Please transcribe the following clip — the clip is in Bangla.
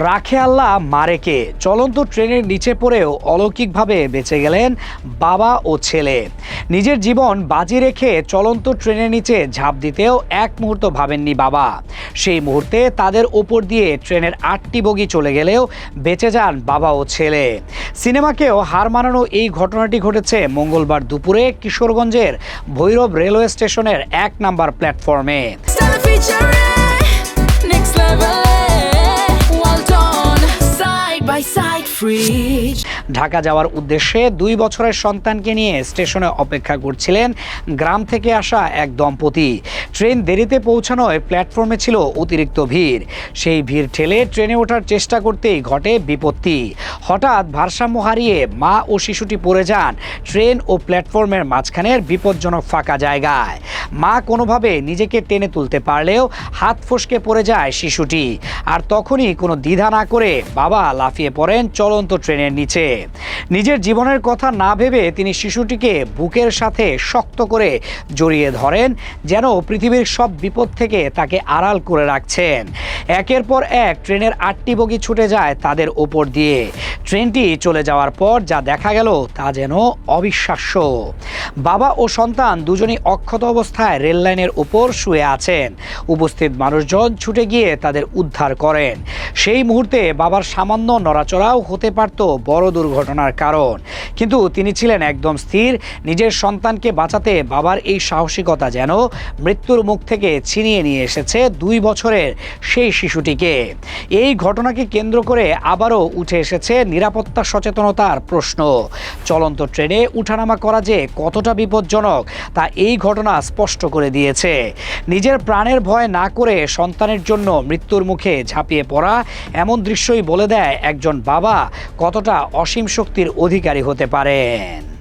রাখে আল্লাহ মারে কে, চলন্ত ট্রেনের নিচে পড়েও অলৌকিকভাবে বেঁচে গেলেন বাবা ও ছেলে। নিজের জীবন বাজি রেখে চলন্ত ট্রেনের নিচে ঝাঁপ দিতেও এক মুহূর্ত ভাবেননি বাবা। সেই মুহূর্তে তাদের ওপর দিয়ে ট্রেনের 8টি বগি চলে গেলেও বেঁচে যান বাবা ও ছেলে। সিনেমাকেও হার মানানো এই ঘটনাটি ঘটেছে মঙ্গলবার দুপুরে কিশোরগঞ্জের ভৈরব রেলওয়ে স্টেশনের 1 নম্বর প্ল্যাটফর্মে। ঢাকা যাওয়ার উদ্দেশ্যে 2 বছরের সন্তানকে নিয়ে স্টেশনে অপেক্ষা করছিলেন গ্রাম থেকে আসা এক দম্পতি। ট্রেন দেরিতে পৌঁছানোয় প্ল্যাটফর্মে ছিল অতিরিক্ত ভিড়। সেই ভিড় ঠেলে ট্রেনে ওঠার চেষ্টা করতেই ঘটে বিপত্তি। হঠাৎ ভারসাম্য হারিয়ে মা ও শিশুটি পড়ে যান ট্রেন ও প্ল্যাটফর্মের মাঝখানের বিপজ্জনক ফাঁকা জায়গায়। মা কোনোভাবে নিজেকে টেনে তুলতে পারলেও হাত ফসকে পড়ে যায় শিশুটি। আর তখনই কোনো দ্বিধা না করে বাবা লাফিয়ে পড়েন চলন্ত ট্রেনের নিচে। নিজের জীবনের কথা না ভেবে তিনি শিশুটিকে বুকের সাথে শক্ত করে জড়িয়ে ধরেন, যেন পৃথিবীর সব বিপদ থেকে তাকে আড়াল করে রাখছেন। একের পর এক ট্রেনের 8টি বগি ছুটে যায় তাদের ওপর দিয়ে। ট্রেনটি চলে যাওয়ার পর যা দেখা গেল তা যেন অবিশ্বাস্য। বাবা ও সন্তান দুজনই অক্ষত অবস্থায় রেল লাইনের উপর শুয়ে আছেন। উপস্থিত মানুষজন ছুটে গিয়ে তাদের উদ্ধার করেন। সেই মুহূর্তে বাবার সামান্য নড়াচড়াও হতে পারত বড় দুর্ঘটনার কারণ, কিন্তু তিনি ছিলেন একদম স্থির। নিজের সন্তানকে বাঁচাতে বাবার এই সাহসিকতা যেন মৃত্যুর মুখ থেকে ছিনিয়ে নিয়ে এসেছে 2 বছরের সেই শিশুটিকে। এই ঘটনাকে কেন্দ্র করে আবারও উঠে এসেছে নিরাপত্তা সচেতনতার প্রশ্ন। চলন্ত ট্রেনে উঠানামা করা যে কতটা বিপজ্জনক তা এই ঘটনা স্পষ্ট করে দিয়েছে। নিজের প্রাণের ভয় না করে সন্তানের জন্য মৃত্যুর মুখে ঝাঁপিয়ে পড়া, এমন দৃশ্যই বলে দেয় একজন বাবা কতটা অসীম শক্তির অধিকারী হতে পারেন।